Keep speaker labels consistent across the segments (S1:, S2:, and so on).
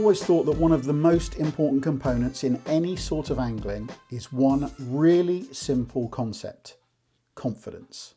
S1: always thought that one of the most important components in any sort of angling is one really simple concept: confidence.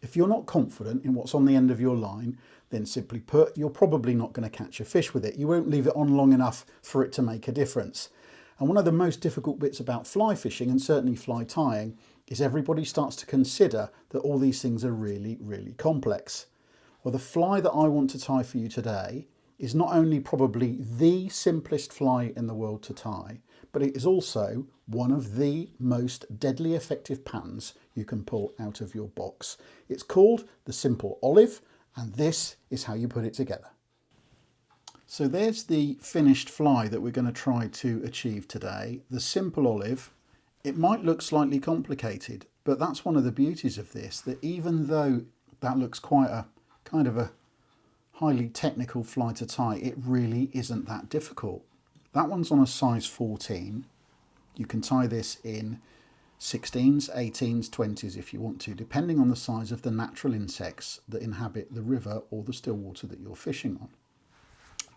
S1: If you're not confident in what's on the end of your line, then simply put, you're probably not going to catch a fish with it. You won't leave it on long enough for it to make a difference. And one of the most difficult bits about fly fishing, and certainly fly tying, is everybody starts to consider that all these things are really, really complex. Well, the fly that I want to tie for you today is not only probably the simplest fly in the world to tie, but it is also one of the most deadly effective patterns you can pull out of your box. It's called the Simple Olive, and this is how you put it together. So there's the finished fly that we're going to try to achieve today, the Simple Olive. It might look slightly complicated, but that's one of the beauties of this, that even though that looks quite a kind of a highly technical fly to tie, it really isn't that difficult. That one's on a size 14. You can tie this in 16s, 18s, 20s if you want to, depending on the size of the natural insects that inhabit the river or the still water that you're fishing on.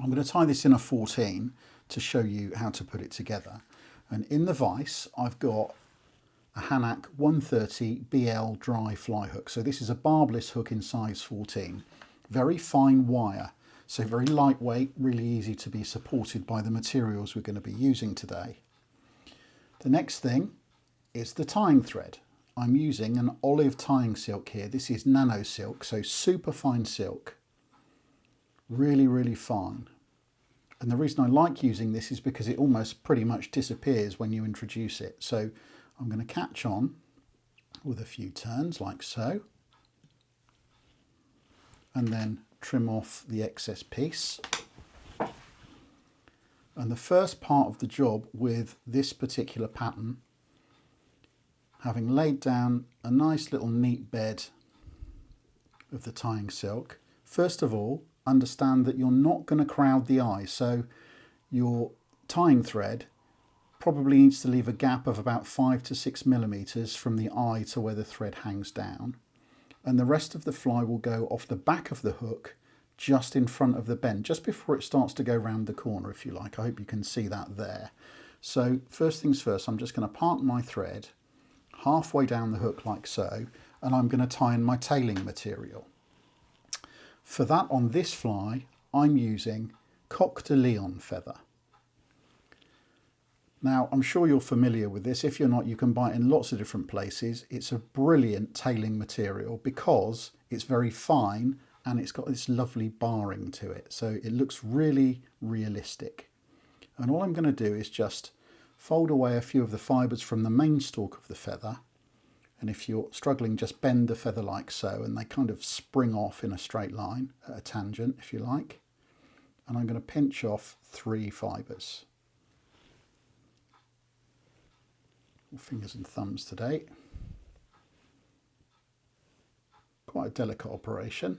S1: I'm going to tie this in a 14 to show you how to put it together. And in the vise, I've got a Hanak 130 BL dry fly hook. So this is a barbless hook in size 14. Very fine wire, so very lightweight, really easy to be supported by the materials we're going to be using today. The next thing is the tying thread. I'm using an olive tying silk here. This is Nanosilk, so super fine silk. Really, really fine. And the reason I like using this is because it almost pretty much disappears when you introduce it. So I'm going to catch on with a few turns like so, and then trim off the excess piece. And the first part of the job with this particular pattern, having laid down a nice little neat bed of the tying silk, first of all, understand that you're not going to crowd the eye. So your tying thread probably needs to leave a gap of about 5 to 6 millimeters from the eye to where the thread hangs down. And the rest of the fly will go off the back of the hook just in front of the bend, just before it starts to go round the corner, if you like. I hope you can see that there. So first things first, I'm just going to park my thread halfway down the hook like so, and I'm going to tie in my tailing material. For that, on this fly, I'm using Coq de Leon feather. Now, I'm sure you're familiar with this. If you're not, you can buy it in lots of different places. It's a brilliant tailing material because it's very fine and it's got this lovely barring to it. So it looks really realistic. And all I'm going to do is just fold away a few of the fibres from the main stalk of the feather. And if you're struggling, just bend the feather like so, and they kind of spring off in a straight line at a tangent, if you like. And I'm going to pinch off 3 fibres. Fingers and thumbs today. Quite a delicate operation,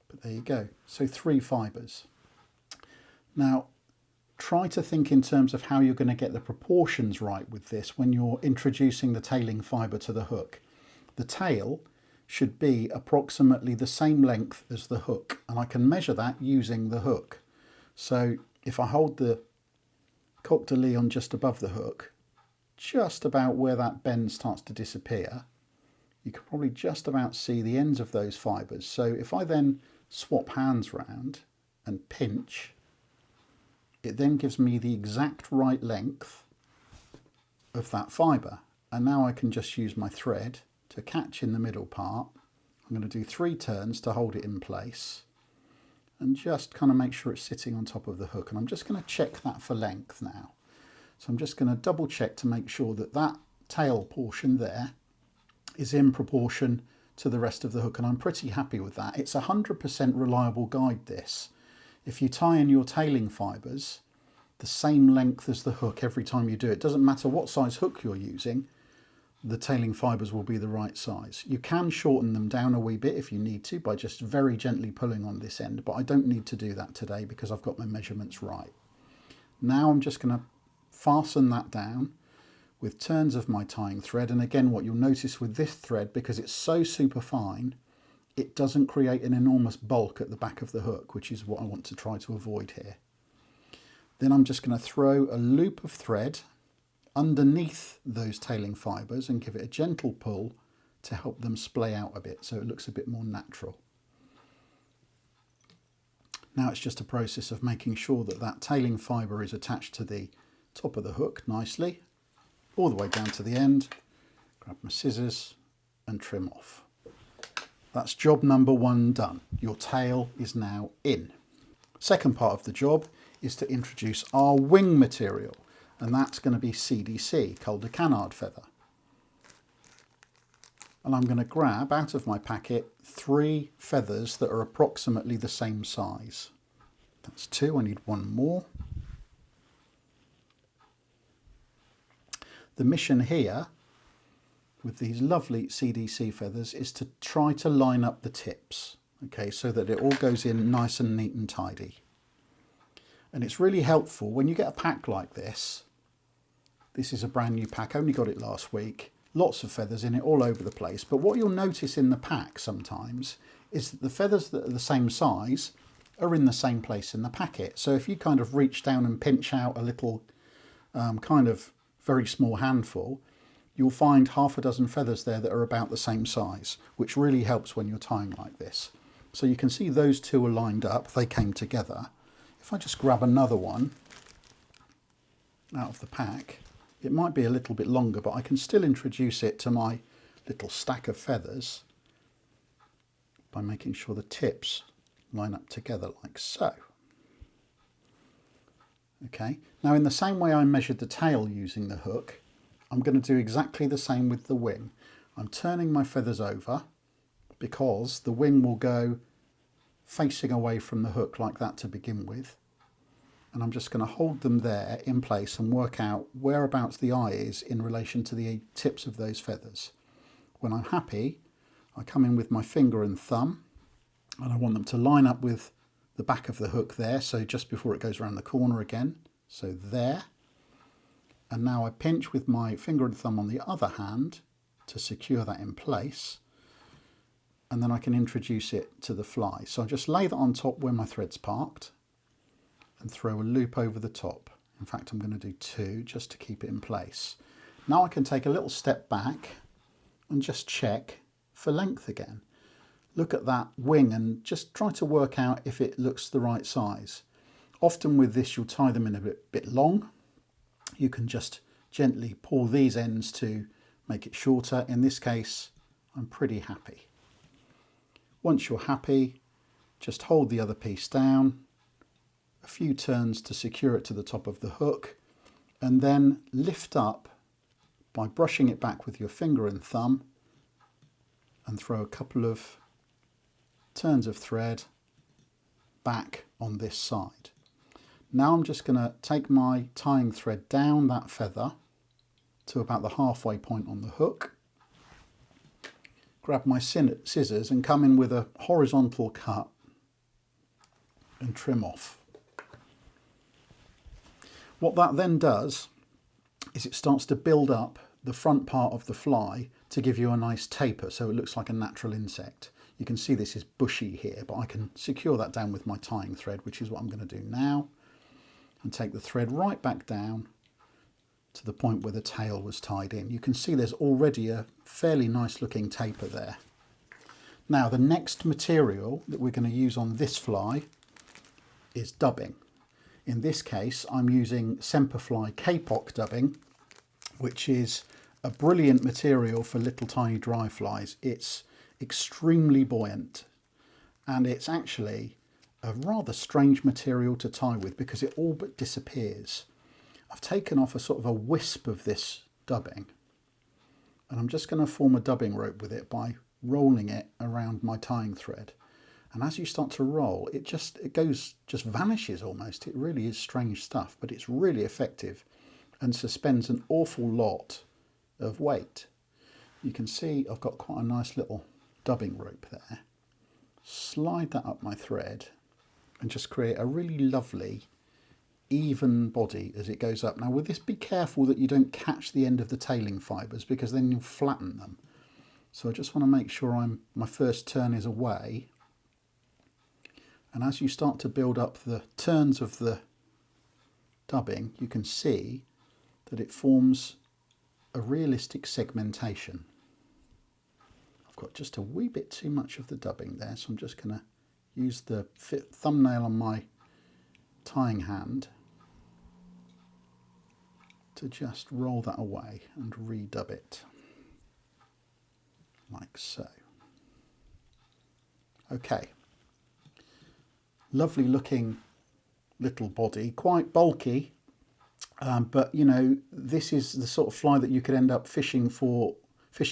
S1: but there you go. So 3 fibres. Now try to think in terms of how you're going to get the proportions right with this when you're introducing the tailing fibre to the hook. The tail should be approximately the same length as the hook, and I can measure that using the hook. So if I hold the Coq de Leon just above the hook, just about where that bend starts to disappear, you can probably just about see the ends of those fibres. So if I then swap hands round and pinch, it then gives me the exact right length of that fibre. And now I can just use my thread to catch in the middle part. I'm going to do 3 turns to hold it in place and just kind of make sure it's sitting on top of the hook. And I'm just going to check that for length now. So I'm just going to double check to make sure that that tail portion there is in proportion to the rest of the hook, and I'm pretty happy with that. It's a 100% reliable guide, this. If you tie in your tailing fibres the same length as the hook every time you do it, doesn't matter what size hook you're using, the tailing fibres will be the right size. You can shorten them down a wee bit if you need to by just very gently pulling on this end, but I don't need to do that today because I've got my measurements right. Now I'm just going to fasten that down with turns of my tying thread, and again what you'll notice with this thread, because it's so super fine, it doesn't create an enormous bulk at the back of the hook, which is what I want to try to avoid here. Then I'm just going to throw a loop of thread underneath those tailing fibres and give it a gentle pull to help them splay out a bit so it looks a bit more natural. Now it's just a process of making sure that that tailing fibre is attached to the top of the hook nicely, all the way down to the end. Grab my scissors and trim off. That's job number 1 done. Your tail is now in. Second part of the job is to introduce our wing material, and that's going to be CDC, called a canard feather. And I'm going to grab out of my packet 3 feathers that are approximately the same size. That's 2, I need 1 more. The mission here with these lovely CDC feathers is to try to line up the tips, okay, so that it all goes in nice and neat and tidy. And it's really helpful when you get a pack like this. This is a brand new pack, only got it last week. Lots of feathers in it all over the place. But what you'll notice in the pack sometimes is that the feathers that are the same size are in the same place in the packet. So if you kind of reach down and pinch out a little kind of very small handful, you'll find half a dozen feathers there that are about the same size, which really helps when you're tying like this. So you can see those 2 are lined up, they came together. If I just grab another one out of the pack, it might be a little bit longer, but I can still introduce it to my little stack of feathers by making sure the tips line up together like so. Okay, now in the same way I measured the tail using the hook, I'm going to do exactly the same with the wing. I'm turning my feathers over because the wing will go facing away from the hook like that to begin with. And I'm just going to hold them there in place and work out whereabouts the eye is in relation to the tips of those feathers. When I'm happy, I come in with my finger and thumb, and I want them to line up with the back of the hook there, so just before it goes around the corner again, so there. And now I pinch with my finger and thumb on the other hand to secure that in place, and then I can introduce it to the fly. So I just lay that on top where my thread's parked and throw a loop over the top. In fact, I'm going to do 2 just to keep it in place. Now I can take a little step back and just check for length again. Look at that wing and just try to work out if it looks the right size. Often with this you'll tie them in a bit long. You can just gently pull these ends to make it shorter. In this case, I'm pretty happy. Once you're happy, just hold the other piece down, a few turns to secure it to the top of the hook, and then lift up by brushing it back with your finger and thumb and throw a couple of turns of thread back on this side. Now I'm just going to take my tying thread down that feather to about the halfway point on the hook, grab my scissors and come in with a horizontal cut and trim off. What that then does is it starts to build up the front part of the fly to give you a nice taper so it looks like a natural insect. You can see this is bushy here, but I can secure that down with my tying thread, which is what I'm going to do now, and take the thread right back down to the point where the tail was tied in. You can see there's already a fairly nice looking taper there. Now the next material that we're going to use on this fly is dubbing. In this case I'm using Semperfli Kapok dubbing, which is a brilliant material for little tiny dry flies. It's extremely buoyant, and it's actually a rather strange material to tie with because it all but disappears. I've taken off a sort of a wisp of this dubbing, and I'm just going to form a dubbing rope with it by rolling it around my tying thread. And as you start to roll, it just vanishes almost. It really is strange stuff, but it's really effective and suspends an awful lot of weight. You can see I've got quite a nice little dubbing rope there. Slide that up my thread and just create a really lovely even body as it goes up. Now with this, be careful that you don't catch the end of the tailing fibres because then you'll flatten them. So I just want to make sure my first turn is away. And as you start to build up the turns of the dubbing, you can see that it forms a realistic segmentation. I've got just a wee bit too much of the dubbing there, so I'm just going to use the thumbnail on my tying hand to just roll that away and redub it, like so. Okay. Lovely looking little body, quite bulky, but you know, this is the sort of fly that you could end up fishing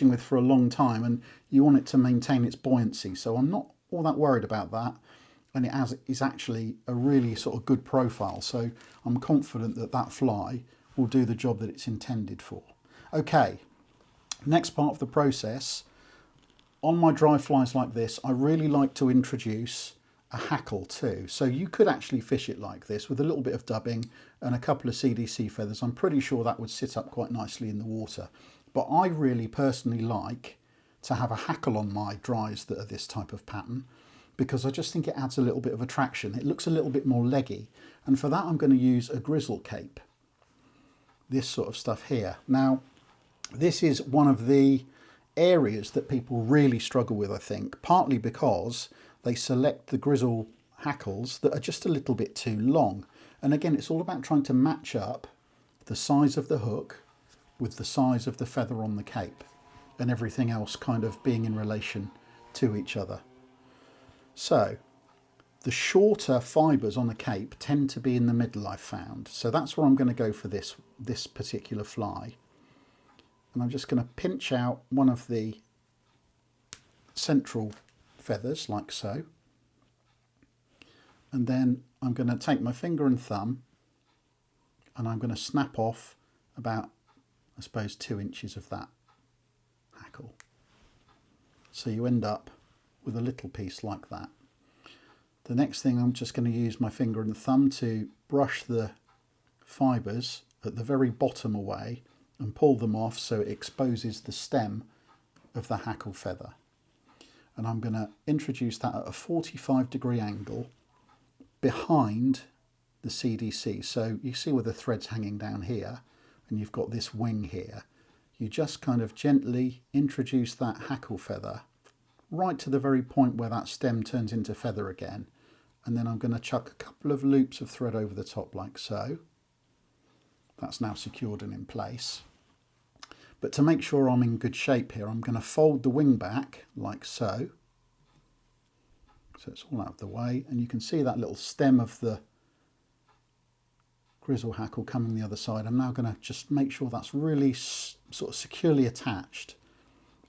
S1: with for a long time, and you want it to maintain its buoyancy. So I'm not all that worried about that, and it is actually a really sort of good profile. So I'm confident that that fly will do the job that it's intended for. Okay, next part of the process. On my dry flies like this, I really like to introduce a hackle too. So you could actually fish it like this with a little bit of dubbing and a couple of CDC feathers. I'm pretty sure that would sit up quite nicely in the water. But I really personally like to have a hackle on my dries that are this type of pattern, because I just think it adds a little bit of attraction. It looks a little bit more leggy. And for that, I'm going to use a grizzle cape. This sort of stuff here. Now, this is one of the areas that people really struggle with, I think, partly because they select the grizzle hackles that are just a little bit too long. And again, it's all about trying to match up the size of the hook with the size of the feather on the cape, and everything else kind of being in relation to each other. So the shorter fibres on a cape tend to be in the middle, I've found. So that's where I'm going to go for this particular fly. And I'm just going to pinch out one of the central feathers like so, and then I'm going to take my finger and thumb and I'm going to snap off about, I suppose, 2 inches of that hackle. So you end up with a little piece like that. The next thing, I'm just going to use my finger and thumb to brush the fibres at the very bottom away and pull them off so it exposes the stem of the hackle feather. And I'm going to introduce that at a 45-degree angle behind the CDC. So you see where the thread's hanging down here, and you've got this wing here. You just kind of gently introduce that hackle feather right to the very point where that stem turns into feather again. And then I'm going to chuck a couple of loops of thread over the top like so. That's now secured and in place. But to make sure I'm in good shape here, I'm going to fold the wing back like so. So it's all out of the way, and you can see that little stem of the grizzle hackle coming the other side. I'm now going to just make sure that's really sort of securely attached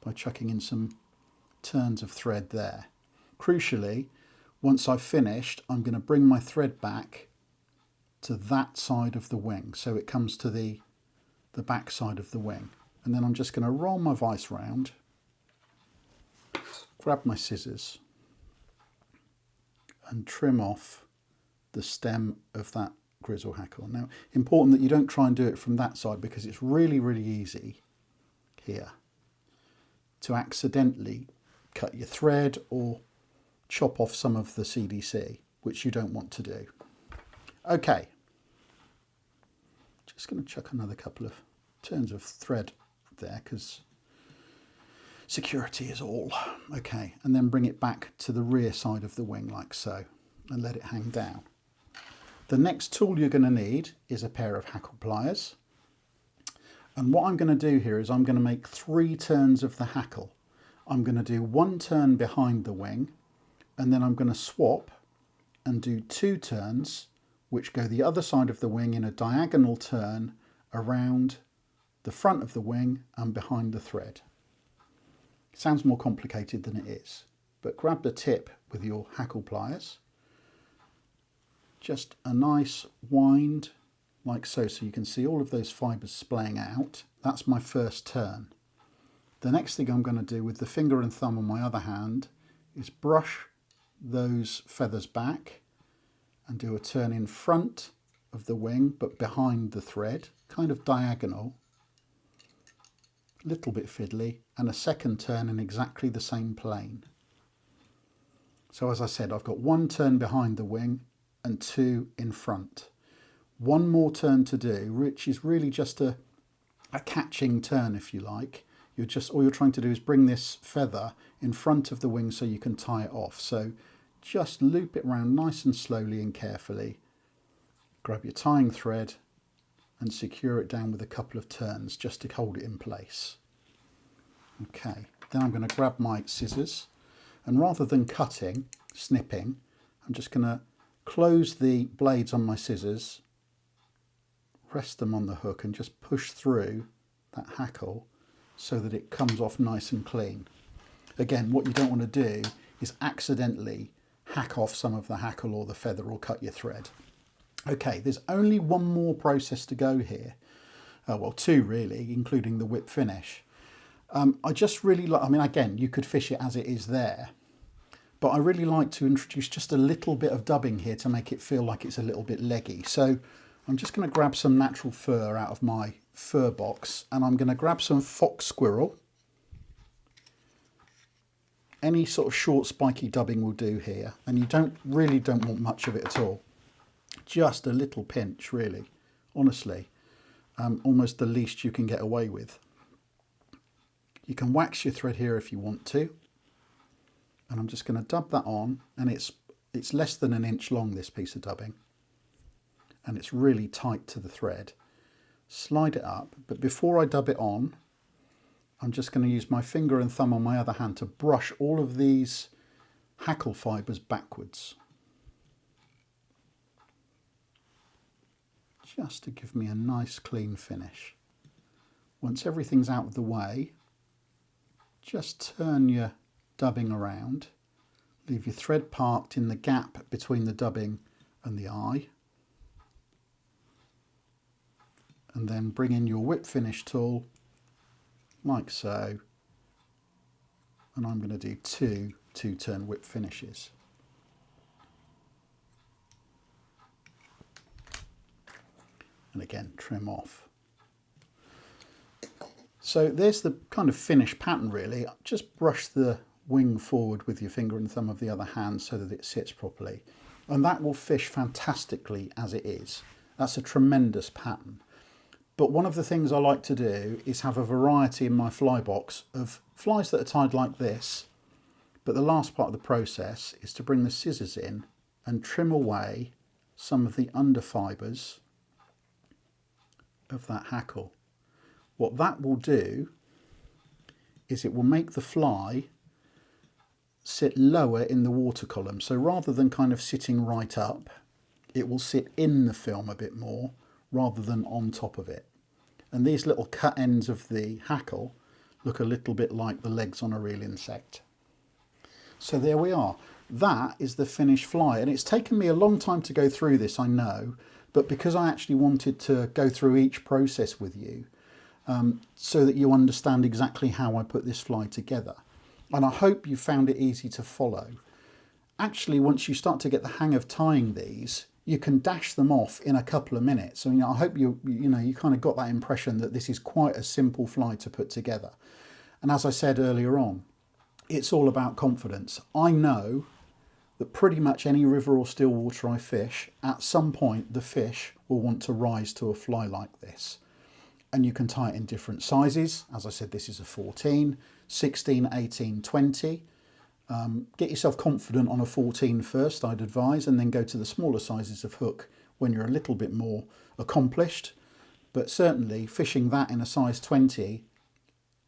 S1: by chucking in some turns of thread there. Crucially, once I've finished, I'm going to bring my thread back to that side of the wing, so it comes to the back side of the wing. And then I'm just going to roll my vise round, grab my scissors and trim off the stem of that grizzle hackle. Now, important that you don't try and do it from that side, because it's really, really easy here to accidentally cut your thread or chop off some of the CDC, which you don't want to do. Okay, just going to chuck another couple of turns of thread there because security is all. Okay, and then bring it back to the rear side of the wing like so and let it hang down. The next tool you're going to need is a pair of hackle pliers. And what I'm going to do here is I'm going to make 3 turns of the hackle. I'm going to do 1 turn behind the wing, and then I'm going to swap and do 2 turns which go the other side of the wing in a diagonal turn around the front of the wing and behind the thread. It sounds more complicated than it is, but grab the tip with your hackle pliers, just a nice wind like so, so you can see all of those fibres splaying out. That's my first turn. The next thing I'm going to do with the finger and thumb on my other hand is brush those feathers back and do a turn in front of the wing but behind the thread, kind of diagonal, a little bit fiddly, and a second turn in exactly the same plane. So as I said, I've got one turn behind the wing and two in front. One more turn to do, which is really just a catching turn, if you like. All you're trying to do is bring this feather in front of the wing so you can tie it off. So just loop it around nice and slowly and carefully. Grab your tying thread and secure it down with a couple of turns just to hold it in place. Okay, then I'm going to grab my scissors, and rather than cutting, snipping, I'm just going to close the blades on my scissors, rest them on the hook and just push through that hackle so that it comes off nice and clean. Again, what you don't want to do is accidentally hack off some of the hackle or the feather or cut your thread. Okay, there's only one more process to go here. Well, two really, including the whip finish. I just really like, I mean, again, you could fish it as it is there, but I really like to introduce just a little bit of dubbing here to make it feel like it's a little bit leggy. So I'm just going to grab some natural fur out of my fur box, and I'm going to grab some fox squirrel. Any sort of short spiky dubbing will do here, and you really don't want much of it at all. Just a little pinch, really, honestly, almost the least you can get away with. You can wax your thread here if you want to, and I'm just going to dub that on, and it's less than an inch long, this piece of dubbing, and it's really tight to the thread. Slide it up, but before I dub it on, I'm just going to use my finger and thumb on my other hand to brush all of these hackle fibres backwards, just to give me a nice clean finish. Once everything's out of the way, just turn your dubbing around, leave your thread parked in the gap between the dubbing and the eye, and then bring in your whip finish tool like so, and I'm going to do two-turn whip finishes. And again, trim off. So there's the kind of finished pattern really. Just brush the wing forward with your finger and thumb of the other hand so that it sits properly. And that will fish fantastically as it is. That's a tremendous pattern. But one of the things I like to do is have a variety in my fly box of flies that are tied like this. But the last part of the process is to bring the scissors in and trim away some of the under fibres of that hackle. What that will do is it will make the fly sit lower in the water column. So rather than kind of sitting right up, it will sit in the film a bit more rather than on top of it. And these little cut ends of the hackle look a little bit like the legs on a real insect. So there we are. That is the finished fly, and it's taken me a long time to go through this, I know, but because I actually wanted to go through each process with you, so that you understand exactly how I put this fly together. And I hope you found it easy to follow. Actually, once you start to get the hang of tying these, you can dash them off in a couple of minutes. I mean, I hope you kind of got that impression that this is quite a simple fly to put together. And as I said earlier on, it's all about confidence. I know that pretty much any river or still water I fish, at some point the fish will want to rise to a fly like this. And you can tie it in different sizes. As I said, this is a 14, 16, 18, 20. Get yourself confident on a 14 first, I'd advise, and then go to the smaller sizes of hook when you're a little bit more accomplished. But certainly fishing that in a size 20,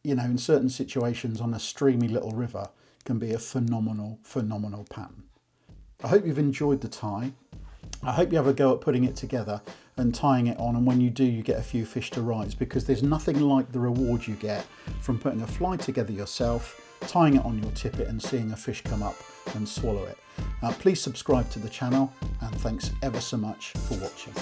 S1: in certain situations on a streamy little river can be a phenomenal, phenomenal pattern. I hope you've enjoyed the tie. I hope you have a go at putting it together and tying it on, and when you do, you get a few fish to rise, because there's nothing like the reward you get from putting a fly together yourself, tying it on your tippet and seeing a fish come up and swallow it. Please subscribe to the channel, and thanks ever so much for watching.